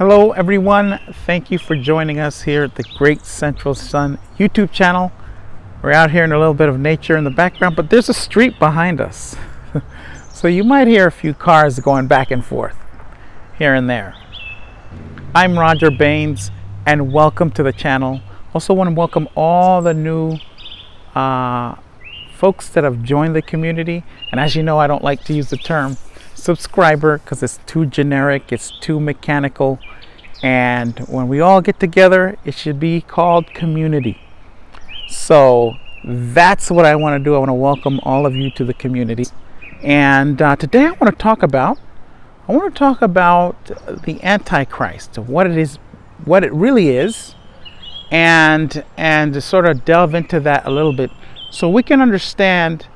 Hello everyone, thank you for joining us here at the Great Central Sun YouTube channel. We're out here in a little bit of nature in the background, but there's a street behind us. So you might hear a few cars going back and forth here and there. I'm Roger Baines and welcome to the channel. Also want to welcome all the new folks that have joined the community. And as you know, I don't like to use the term subscriber because it's too generic, it's too mechanical, and when we all get together it should be called community. So that's what I want to do. I want to welcome all of you to the community, and today I want to talk about the Antichrist, what it is, what it really is, and to sort of delve into that a little bit so we can understand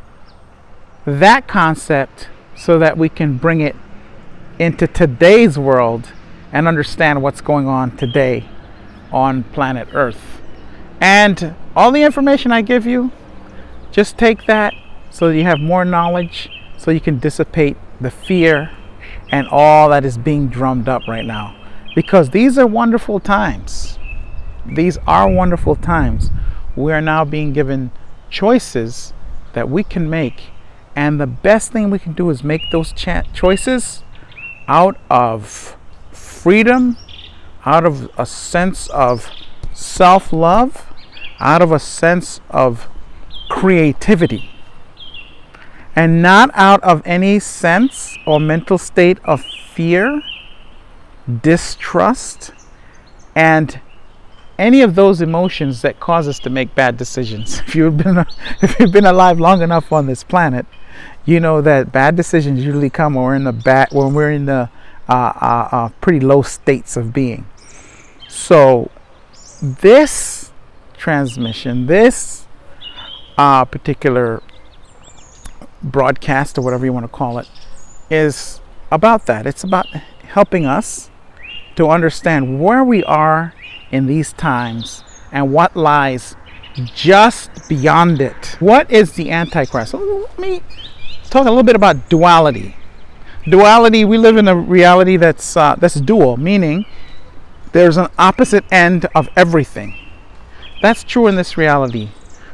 that concept, so that we can bring it into today's world and understand what's going on today on planet Earth. And all the information I give you, just take that so that you have more knowledge, so you can dissipate the fear and all that is being drummed up right now. Because these are wonderful times. These are wonderful times. We are now being given choices that we can make. And the best thing we can do is make those choices out of freedom, out of a sense of self-love, out of a sense of creativity, and not out of any sense or mental state of fear, distrust, and any of those emotions that cause us to make bad decisions. If you've been alive long enough on this planet, you know that bad decisions usually come when we're in the pretty low states of being. So this transmission, this particular broadcast, or whatever you want to call it, is about that. It's about helping us to understand where we are in these times and what lies just beyond it. What is the Antichrist? Let me talk a little bit about duality. Duality, we live in a reality that's dual, meaning there's an opposite end of everything. That's true in this reality.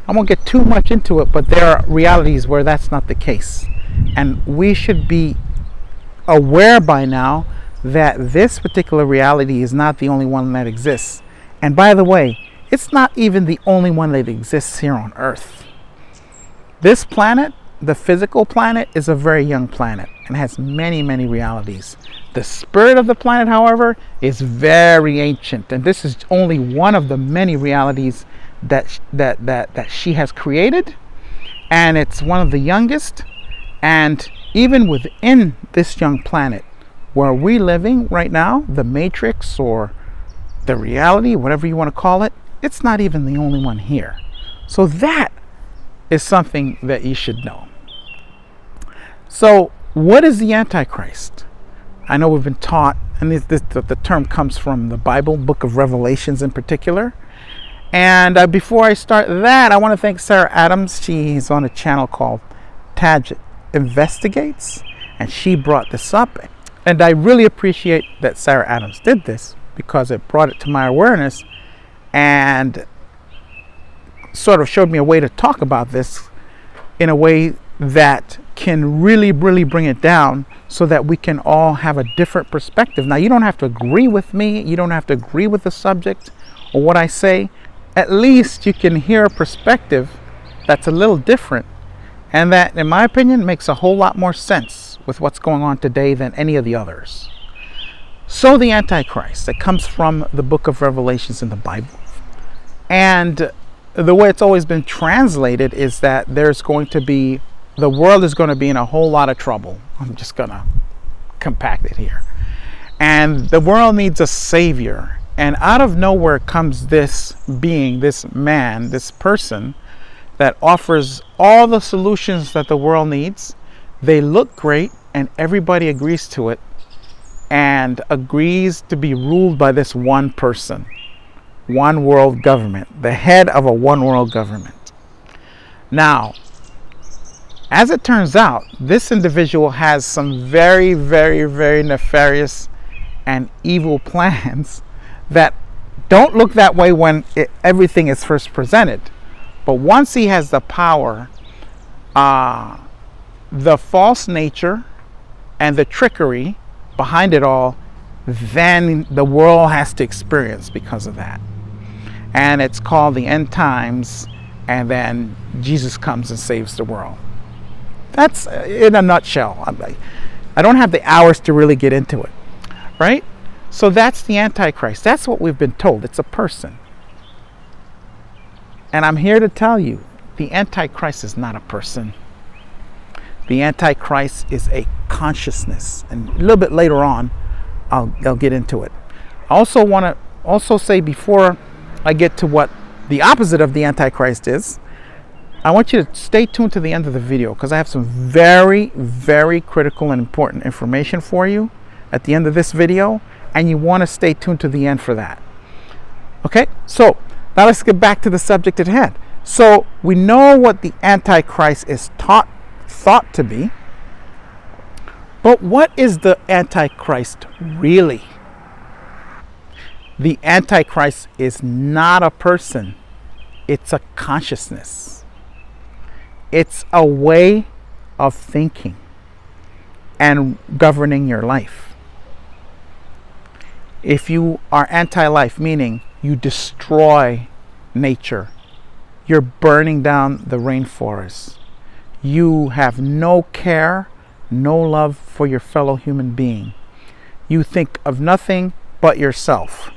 I won't get too much into it, but there are realities where that's not the case. And we should be aware by now that this particular reality is not the only one that exists. And by the way, it's not even the only one that exists here on Earth. This planet, the physical planet, is a very young planet and has many, many realities. The spirit of the planet, however, is very ancient, and this is only one of the many realities that she has created, and it's one of the youngest. And even within this young planet where we're living right now, the matrix or the reality, whatever you want to call it, it's not even the only one here. So that is something that you should know. So what is the Antichrist? I know we've been taught, and the term comes from the Bible, book of Revelations in particular. And before I start that, I want to thank Sarah Adams. She's on a channel called Taj Investigates, and she brought this up. And I really appreciate that Sarah Adams did this, because it brought it to my awareness and sort of showed me a way to talk about this in a way that can really bring it down so that we can all have a different perspective. Now, you don't have to agree with me, you don't have to agree with the subject or what I say. At least you can hear a perspective that's a little different, and that, in my opinion, makes a whole lot more sense with what's going on today than any of the others. So the Antichrist, it comes from the book of Revelations in the Bible. And the way it's always been translated is that the world is going to be in a whole lot of trouble. I'm just going to compact it here. And the world needs a savior. And out of nowhere comes this being, this man, this person that offers all the solutions that the world needs. They look great and everybody agrees to it, and agrees to be ruled by this one person, one world government, the head of a one world government. Now, as it turns out, this individual has some very, very, very nefarious and evil plans that don't look that way when everything is first presented. But once he has the power, the false nature and the trickery behind it all, then the world has to experience because of that. And it's called the end times, and then Jesus comes and saves the world. That's in a nutshell. I don't have the hours to really get into it, right? So that's the Antichrist. That's what we've been told. It's a person. And I'm here to tell you, the Antichrist is not a person. The Antichrist is a consciousness. And a little bit later on, I'll get into it. I also want to say, before I get to what the opposite of the Antichrist is, I want you to stay tuned to the end of the video, because I have some very, very critical and important information for you at the end of this video, and you want to stay tuned to the end for that. Okay, so now let's get back to the subject at hand. So we know what the Antichrist is thought to be, but what is the Antichrist really? The Antichrist is not a person. It's a consciousness. It's a way of thinking and governing your life. If you are anti-life, meaning you destroy nature, you're burning down the rainforest, you have no care, no love for your fellow human being, you think of nothing but yourself,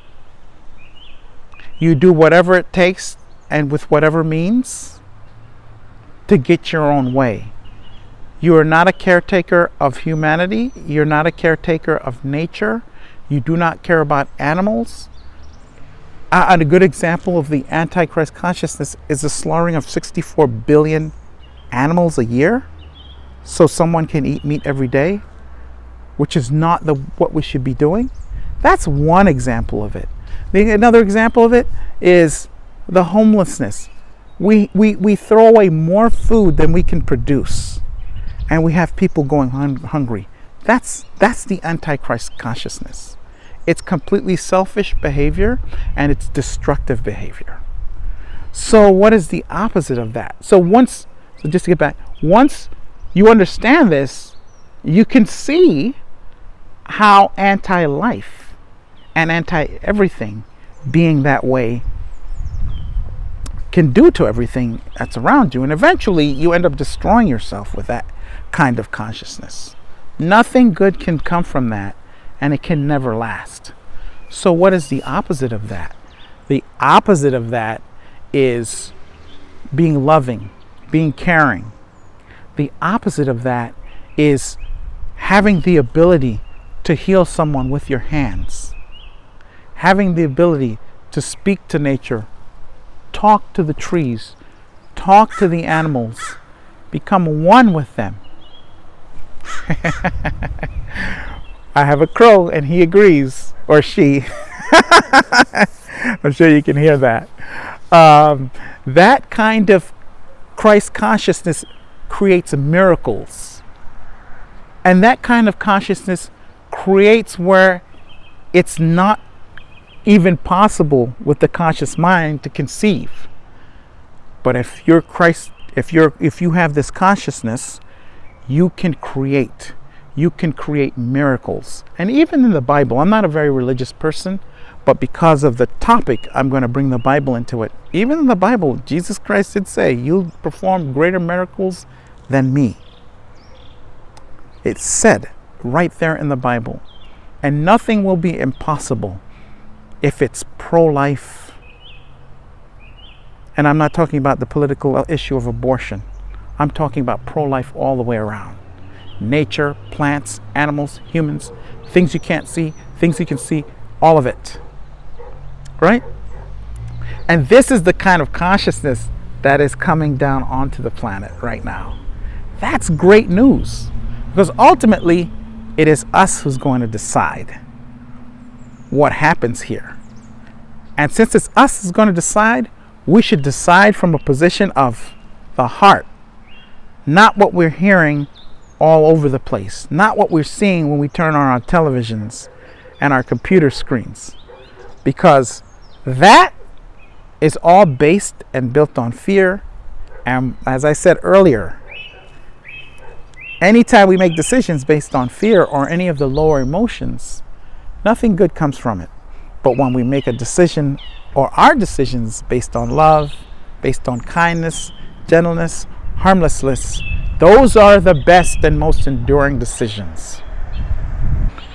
you do whatever it takes and with whatever means to get your own way. You are not a caretaker of humanity. You're not a caretaker of nature. You do not care about animals. And a good example of the Antichrist consciousness is the slaughtering of 64 billion animals a year so someone can eat meat every day, which is not what we should be doing. That's one example of it. Another example of it is the homelessness. We throw away more food than we can produce, and we have people going hungry. That's the Antichrist consciousness. It's completely selfish behavior, and it's destructive behavior. So what is the opposite of that? So just to get back, once you understand this, you can see how anti-life and anti-everything being that way can do to everything that's around you. And eventually you end up destroying yourself with that kind of consciousness. Nothing good can come from that, and it can never last. So what is the opposite of that? The opposite of that is being loving, being caring. The opposite of that is having the ability to heal someone with your hands, having the ability to speak to nature, talk to the trees, talk to the animals, become one with them. I have a crow and he agrees, or she. I'm sure you can hear that. That kind of Christ consciousness creates miracles. And that kind of consciousness creates where it's not even possible with the conscious mind to conceive. But if you're Christ, if you have this consciousness, you can create miracles. And even in the Bible, I'm not a very religious person, but because of the topic, I'm going to bring the Bible into it. Even in the Bible, Jesus Christ did say, "You'll perform greater miracles than me." It's said right there in the Bible. And nothing will be impossible if it's pro-life. And I'm not talking about the political issue of abortion. I'm talking about pro-life all the way around. Nature, plants, animals, humans, things you can't see, things you can see, all of it. Right? And this is the kind of consciousness that is coming down onto the planet right now. That's great news. Because ultimately, it is us who's going to decide what happens here. And since it's us who's going to decide, we should decide from a position of the heart, not what we're hearing all over the place, not what we're seeing when we turn on our televisions and our computer screens, because that is all based and built on fear. And as I said earlier, anytime we make decisions based on fear or any of the lower emotions, nothing good comes from it. But when we make a decision, or our decisions based on love, based on kindness, gentleness, harmlessness, those are the best and most enduring decisions.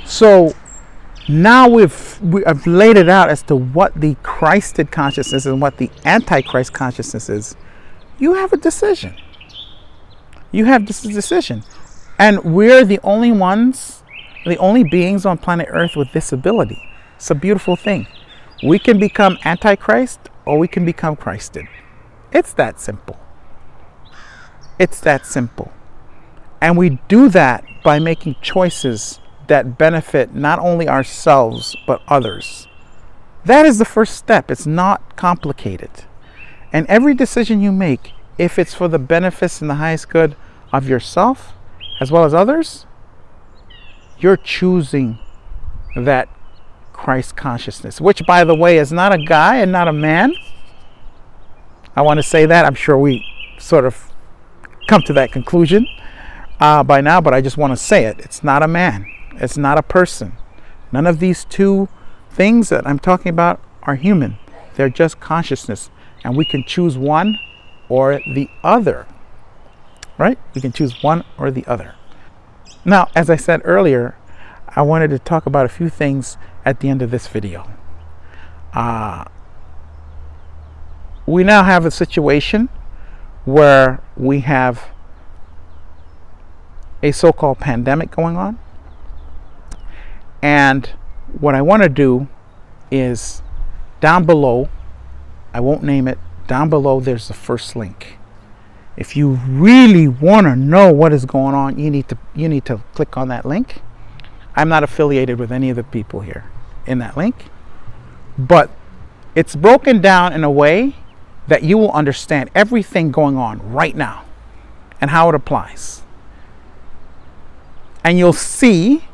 So now we've laid it out as to what the Christed consciousness and what the Antichrist consciousness is. You have a decision. You have this decision. And we're the only ones, the only beings on planet Earth with this ability. It's a beautiful thing. We can become Antichrist or we can become Christed. It's that simple. It's that simple. And we do that by making choices that benefit not only ourselves but others. That is the first step. It's not complicated. And every decision you make, if it's for the benefits and the highest good of yourself as well as others, you're choosing that Christ consciousness, which, by the way, is not a guy and not a man. I want to say that. I'm sure we sort of come to that conclusion by now, but I just want to say it. It's not a man. It's not a person. None of these two things that I'm talking about are human. They're just consciousness. And we can choose one or the other. Right? We can choose one or the other. Now, as I said earlier, I wanted to talk about a few things at the end of this video. We now have a situation where we have a so-called pandemic going on. And what I want to do is down below, I won't name it, down below there's the first link. If you really want to know what is going on, you need to click on that link. I'm not affiliated with any of the people here in that link, but it's broken down in a way that you will understand everything going on right now and how it applies. And you'll see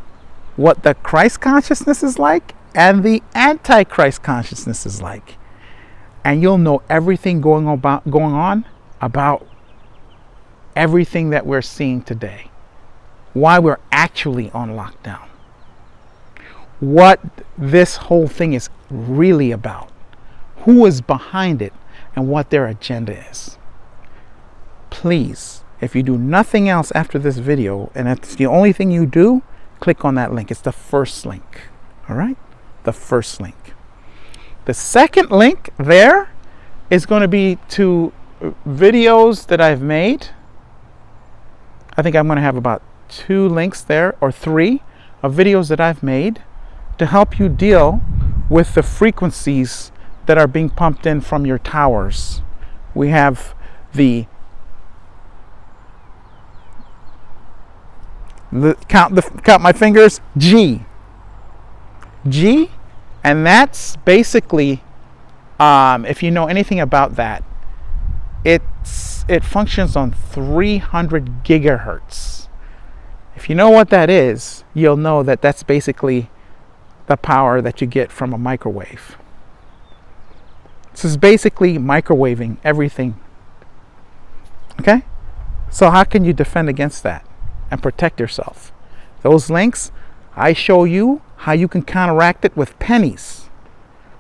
what the Christ consciousness is like and the Antichrist consciousness is like. And you'll know everything going on about everything that we're seeing today. Why we're actually on lockdown. What this whole thing is really about. Who is behind it and what their agenda is. Please, if you do nothing else after this video, and it's the only thing you do, click on that link. It's the first link. All right? The first link. The second link there is going to be to videos that I've made. I think I'm going to have about 2 links there, or 3 of videos that I've made to help you deal with the frequencies that are being pumped in from your towers. We have count my fingers, G, and that's basically, if you know anything about that, it functions on 300 gigahertz. If you know what that is, you'll know that that's basically the power that you get from a microwave. This is basically microwaving everything. Okay? So how can you defend against that and protect yourself? Those links, I show you how you can counteract it with pennies.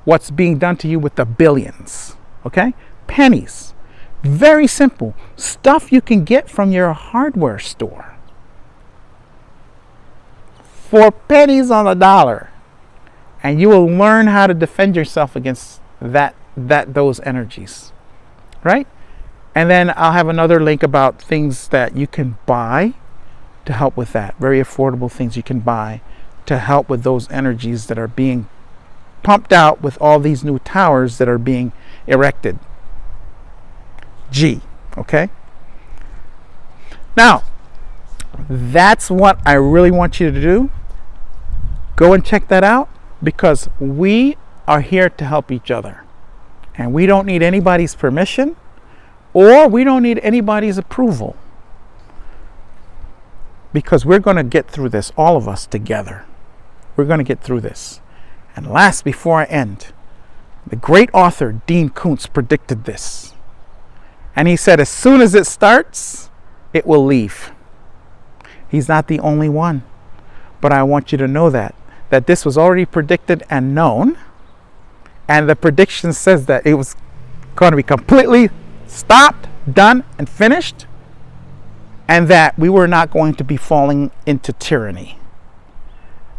What's being done to you with the billions. Okay? Pennies. Very simple. Stuff you can get from your hardware store. For pennies on the dollar. And you will learn how to defend yourself against those energies. Right? And then I'll have another link about things that you can buy to help with that. Very affordable things you can buy to help with those energies that are being pumped out with all these new towers that are being erected. G. Okay? Now, that's what I really want you to do. Go and check that out, because we are here to help each other. And we don't need anybody's permission, or we don't need anybody's approval. Because we're going to get through this, all of us together. We're going to get through this. And last, before I end, the great author Dean Koontz predicted this. And he said, as soon as it starts, it will leave. He's not the only one. But I want you to know that this was already predicted and known. And the prediction says that it was going to be completely stopped, done, and finished. And that we were not going to be falling into tyranny.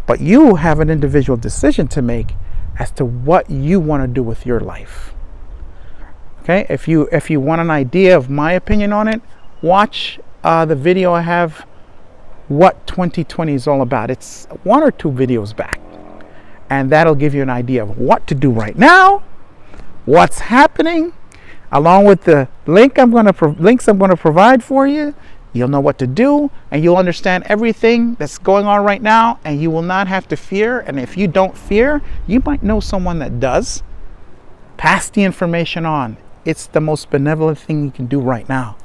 But you have an individual decision to make as to what you want to do with your life. Okay, if you want an idea of my opinion on it, watch the video I have, what 2020 is all about. It's 1 or 2 videos back. And that'll give you an idea of what to do right now, what's happening, along with the links I'm going to provide for you. You'll know what to do, and you'll understand everything that's going on right now, and you will not have to fear. And if you don't fear, you might know someone that does. Pass the information on. It's the most benevolent thing you can do right now,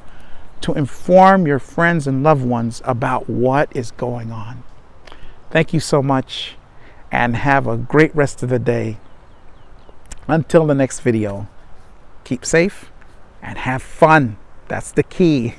to inform your friends and loved ones about what is going on. Thank you so much, and have a great rest of the day. Until the next video, keep safe and have fun. That's the key.